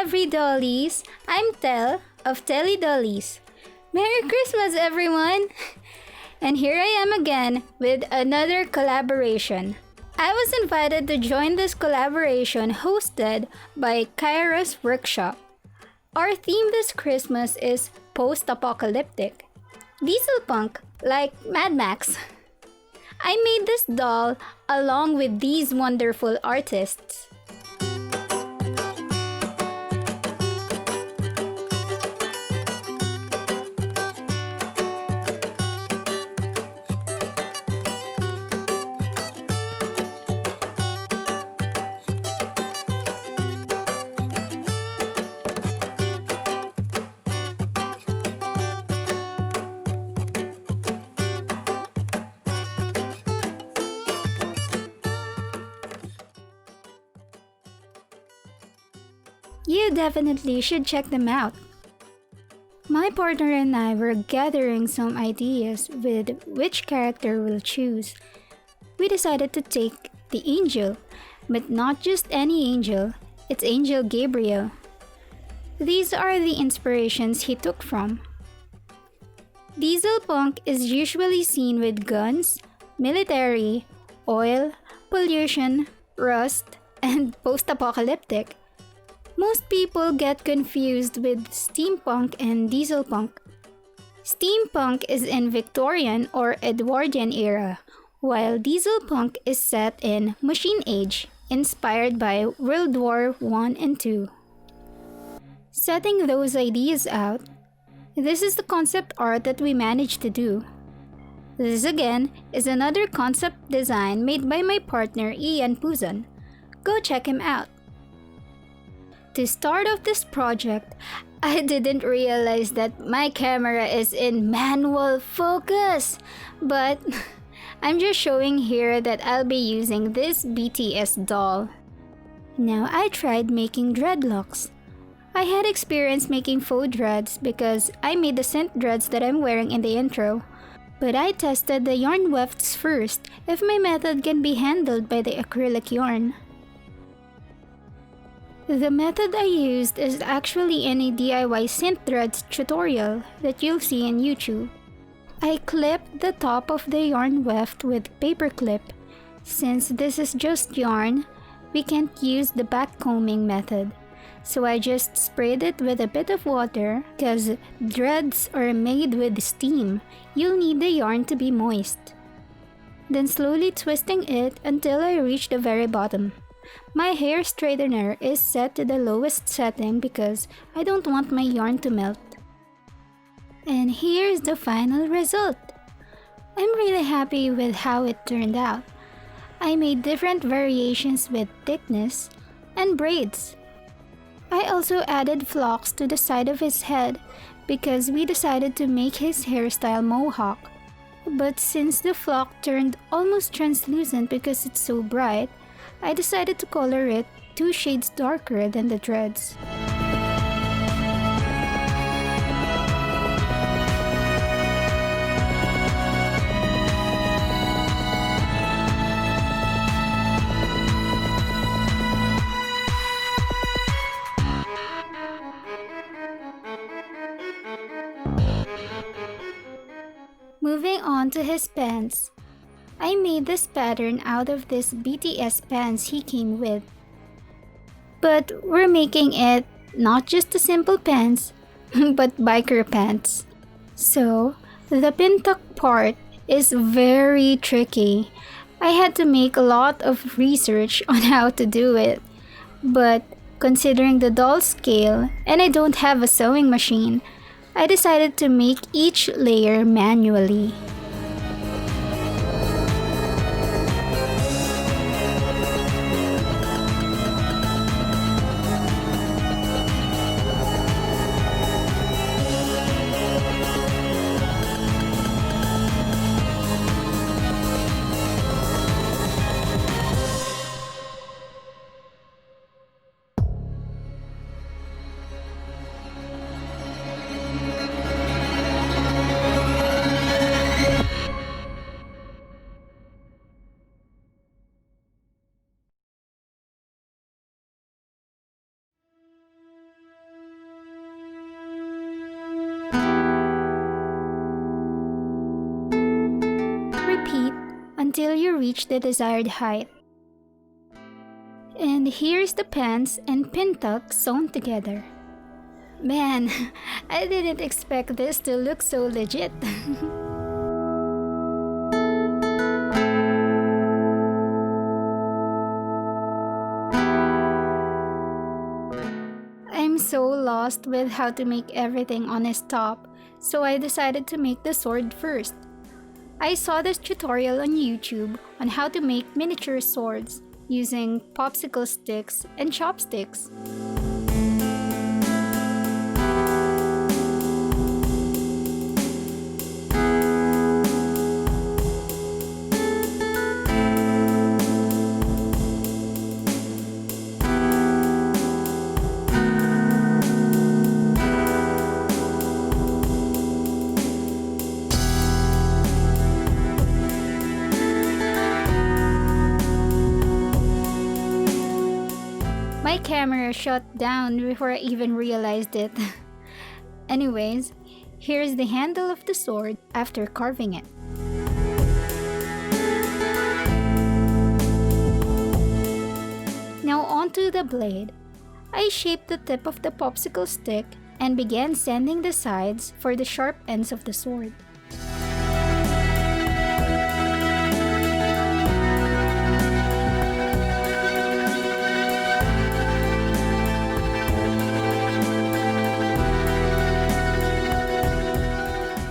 Everydollies! I'm Telle of Dollies. Merry Christmas, everyone! And here I am again with another collaboration. I was invited to join this collaboration hosted by Kyros Workshop. Our theme this Christmas is Post-Apocalyptic. Diesel punk, like Mad Max. I made this doll along with these wonderful artists. You definitely should check them out. My partner and I were gathering some ideas with which character we'll choose. We decided to take the angel, but not just any angel, it's Angel Gabriel. These are the inspirations he took from. Diesel punk is usually seen with guns, military, oil, pollution, rust, and post-apocalyptic. Most people get confused with steampunk and diesel punk. Steampunk is in Victorian or Edwardian era, while diesel punk is set in Machine Age, inspired by World War I and II. Setting those ideas out, this is the concept art that we managed to do. This again is another concept design made by my partner Ian Puzon. Go check him out. To start off this project, I didn't realize that my camera is in manual focus, but I'm just showing here that I'll be using this BTS doll. Now I tried making dreadlocks. I had experience making faux dreads because I made the synth dreads that I'm wearing in the intro, but I tested the yarn wefts first if my method can be handled by the acrylic yarn. The method I used is actually in a DIY synth threads tutorial that you'll see in YouTube. I clipped the top of the yarn weft with paper clip. Since this is just yarn, we can't use the back combing method. So I just sprayed it with a bit of water because dreads are made with steam. You'll need the yarn to be moist. Then slowly twisting it until I reach the very bottom. My hair straightener is set to the lowest setting because I don't want my yarn to melt. And here's the final result. I'm really happy with how it turned out. I made different variations with thickness and braids. I also added flocks to the side of his head because we decided to make his hairstyle mohawk. But since the flock turned almost translucent because it's so bright, I decided to color it 2 shades darker than the dreads. Moving on to his pants. I made this pattern out of this BTS pants he came with. But we're making it not just a simple pants, but biker pants. So, the pin tuck part is very tricky. I had to make a lot of research on how to do it. But considering the doll scale and I don't have a sewing machine, I decided to make each layer manually. you reach the desired height. And here's the pants and pin tuck sewn together. Man, I didn't expect this to look so legit. I'm so lost with how to make everything on his top, so I decided to make the sword first. I saw this tutorial on YouTube on how to make miniature swords using popsicle sticks and chopsticks. My camera shut down before I even realized it. Anyways, here's the handle of the sword after carving it. Now onto the blade. I shaped the tip of the popsicle stick and began sanding the sides for the sharp ends of the sword.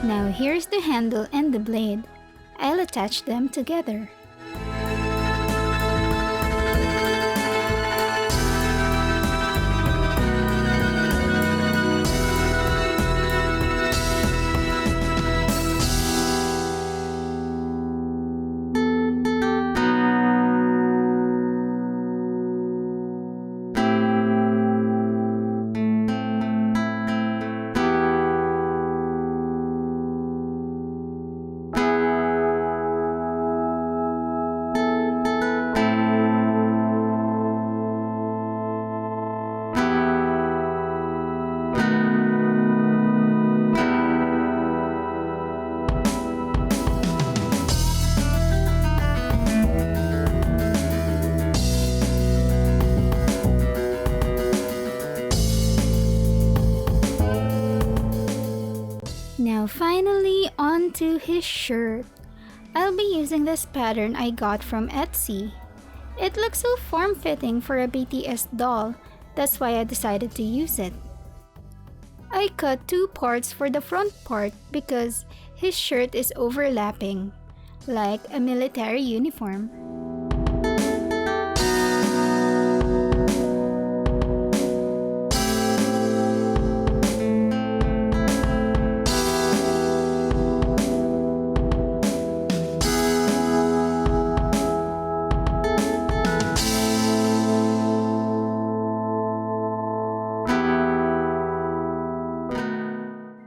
Now here's the handle and the blade. I'll attach them together. Now finally onto his shirt. I'll be using this pattern I got from Etsy. It looks so form-fitting for a BTS doll, that's why I decided to use it. I cut two parts for the front part because his shirt is overlapping, like a military uniform.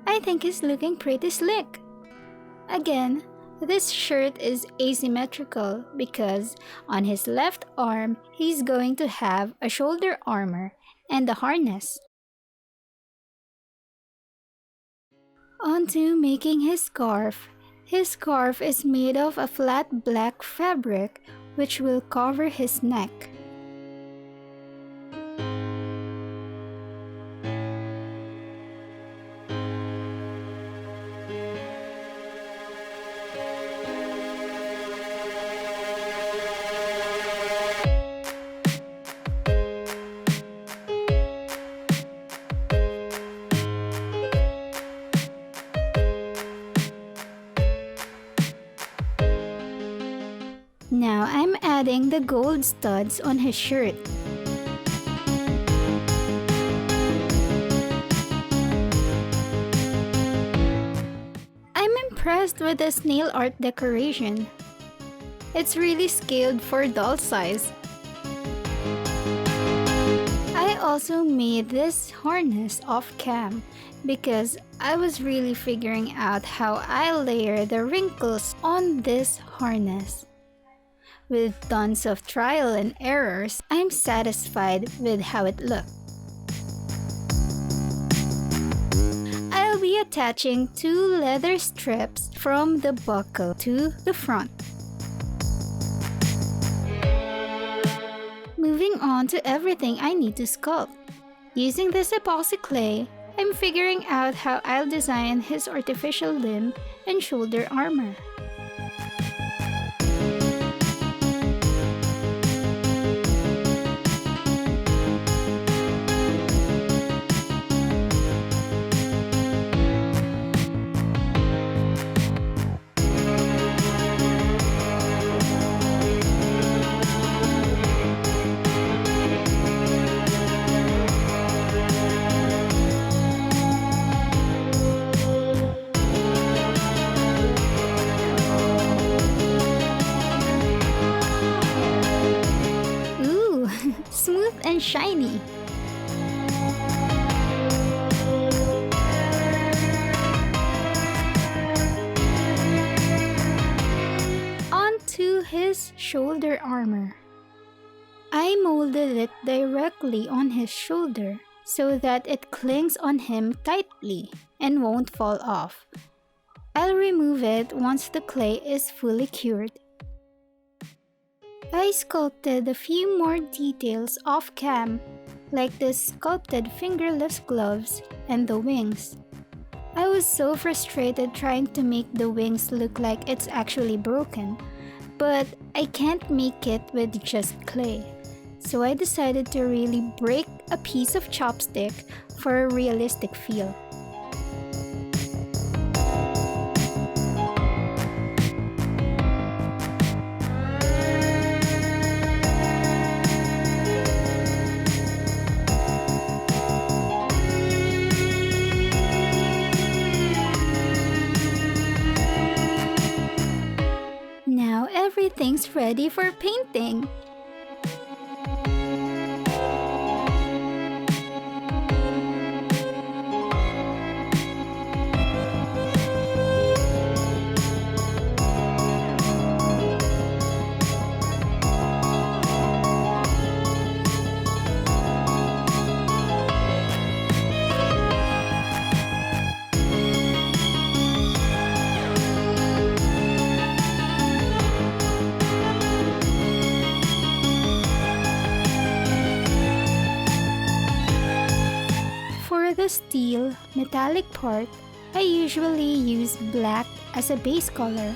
I think he's looking pretty slick. Again, this shirt is asymmetrical because on his left arm, he's going to have a shoulder armor and a harness. On to making his scarf. His scarf is made of a flat black fabric which will cover his neck. Now I'm adding the gold studs on his shirt. I'm impressed with this nail art decoration. It's really scaled for doll size. I also made this harness off cam because I was really figuring out how I'll layer the wrinkles on this harness. With tons of trial and errors, I'm satisfied with how it looked. I'll be attaching two leather strips from the buckle to the front. on to everything I need to sculpt. Using this epoxy clay, I'm figuring out how I'll design his artificial limb and shoulder armor. Smooth and shiny. On to his shoulder armor. I molded it directly on his shoulder so that it clings on him tightly and won't fall off. I'll remove it once the clay is fully cured. I sculpted a few more details off cam, like the sculpted fingerless gloves and the wings. I was so frustrated trying to make the wings look like it's actually broken, but I can't make it with just clay. So I decided to really break a piece of chopstick for a realistic feel. Now everything's ready for painting. For the steel metallic part, I usually use black as a base color.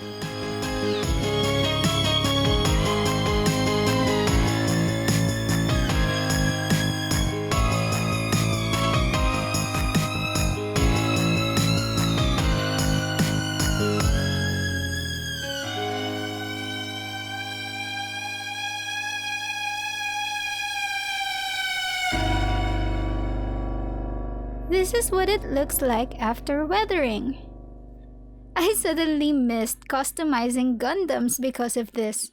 This is what it looks like after weathering. I suddenly missed customizing Gundams because of this.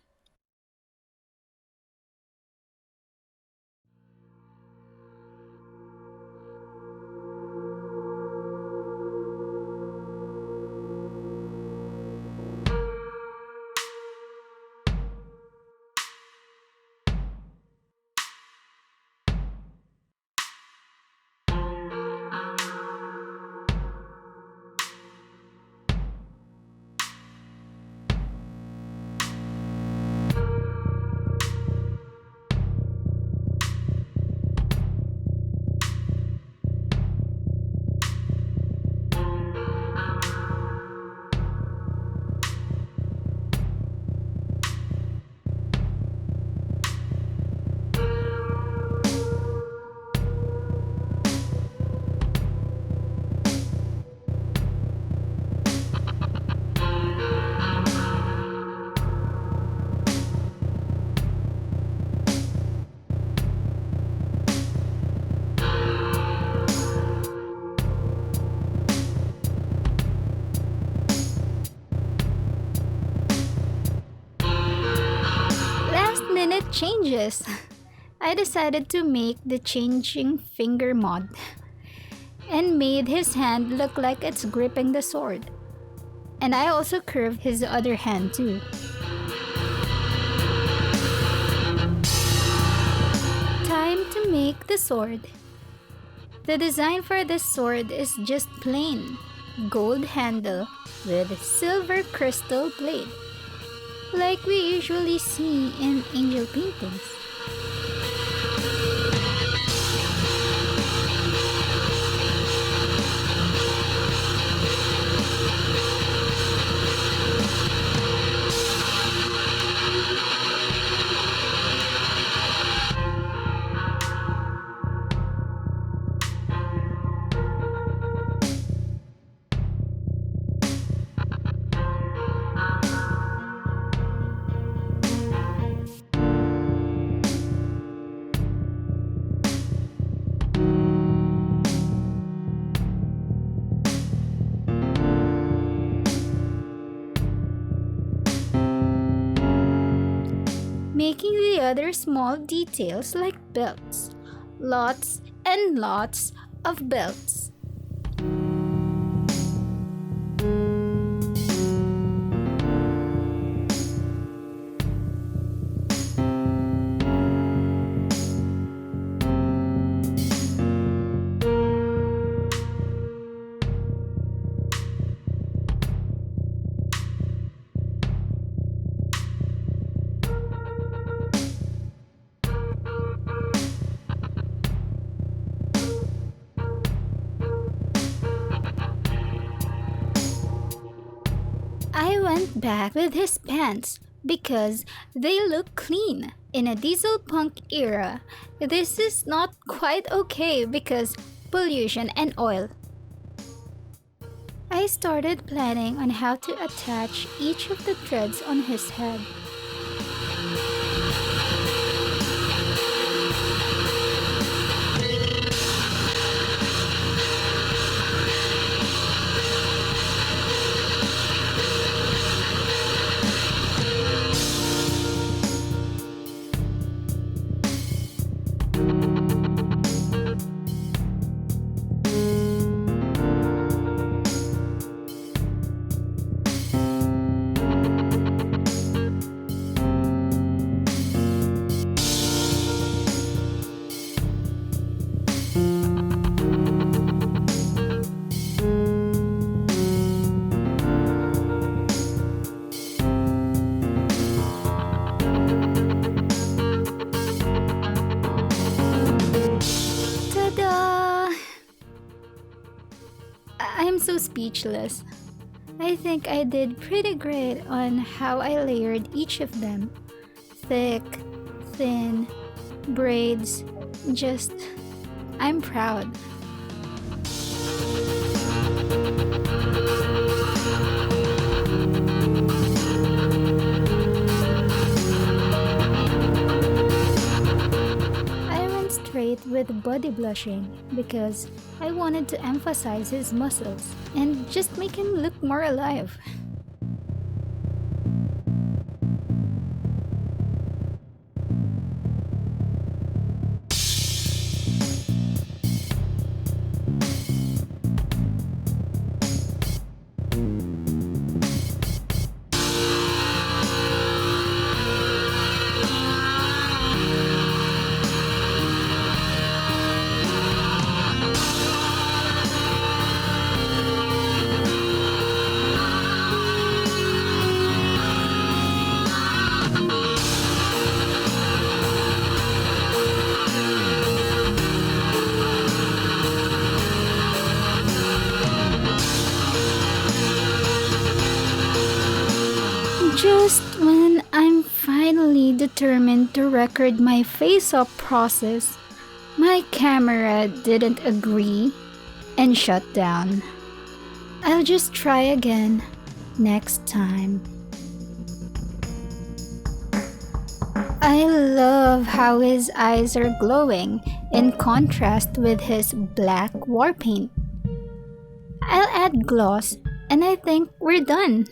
Changes. I decided to make the changing finger mod and made his hand look like it's gripping the sword. And I also curved his other hand too. Time to make the sword. The design for this sword is just plain gold handle with silver crystal blade, like we usually see in angel paintings. other small details like belts. Lots and lots of belts. I went back with his pants because they look clean. In a diesel punk era, this is not quite okay because pollution and oil. I started planning on how to attach each of the threads on his head. I'm so speechless. I think I did pretty great on how I layered each of them. Thick, thin, braids, I'm proud. With body blushing because I wanted to emphasize his muscles and just make him look more alive. Just when I'm finally determined to record my face-up process, my camera didn't agree and shut down. I'll just try again next time. I love how his eyes are glowing in contrast with his black war paint. I'll add gloss and I think we're done.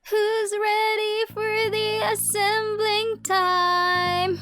Who's ready for the assembling time?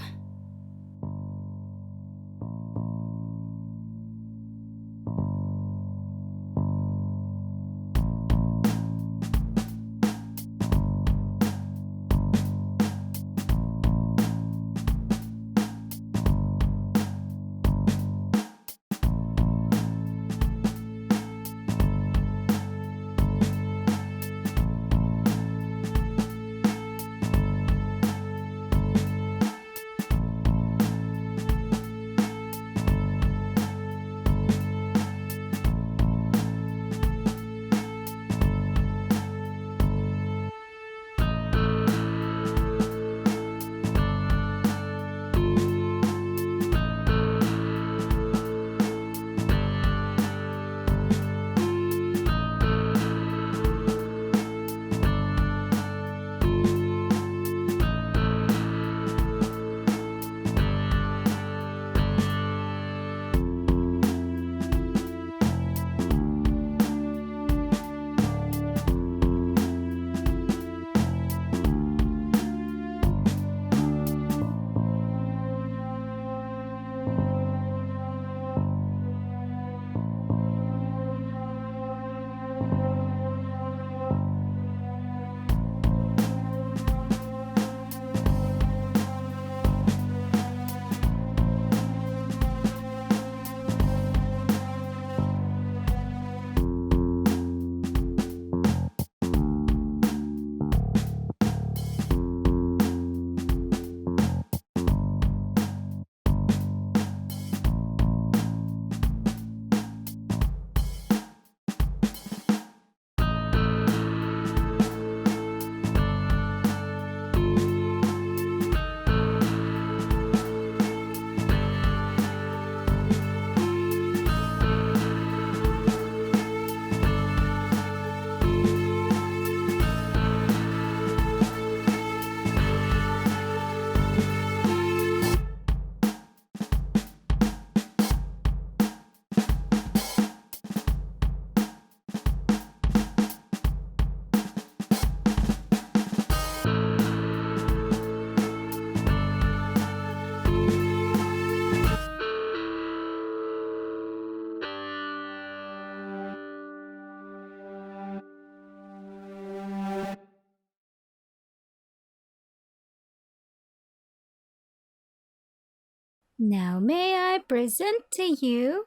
Now may I present to you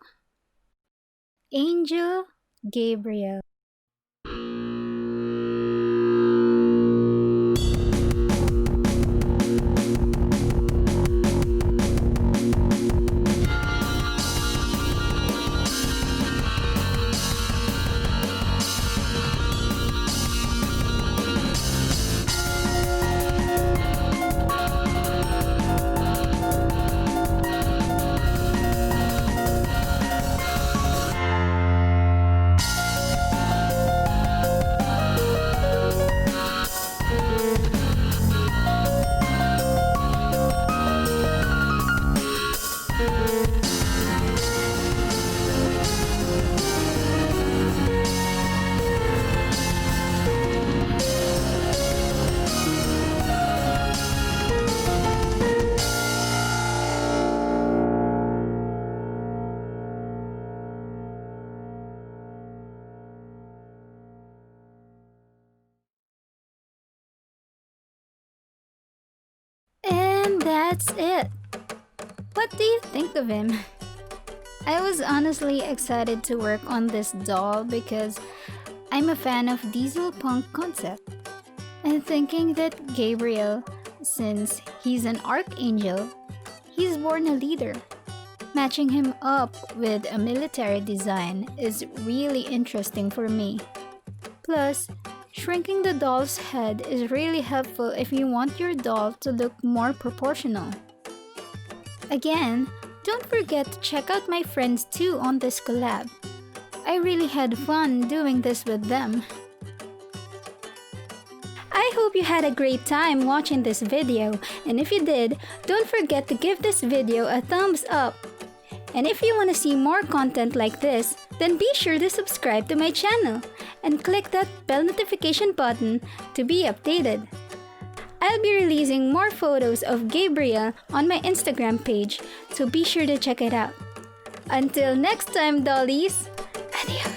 Angel Gabriel. And that's it. What do you think of him? I was honestly excited to work on this doll because I'm a fan of diesel punk concept. And thinking that Gabriel, since he's an archangel, he's born a leader. Matching him up with a military design is really interesting for me. Plus, shrinking the doll's head is really helpful if you want your doll to look more proportional. Again, don't forget to check out my friends too on this collab. I really had fun doing this with them. I hope you had a great time watching this video, and if you did, don't forget to give this video a thumbs up. And if you want to see more content like this, then be sure to subscribe to my channel and click that bell notification button to be updated. I'll be releasing more photos of Gabriel on my Instagram page, so be sure to check it out. Until next time, dollies, adios!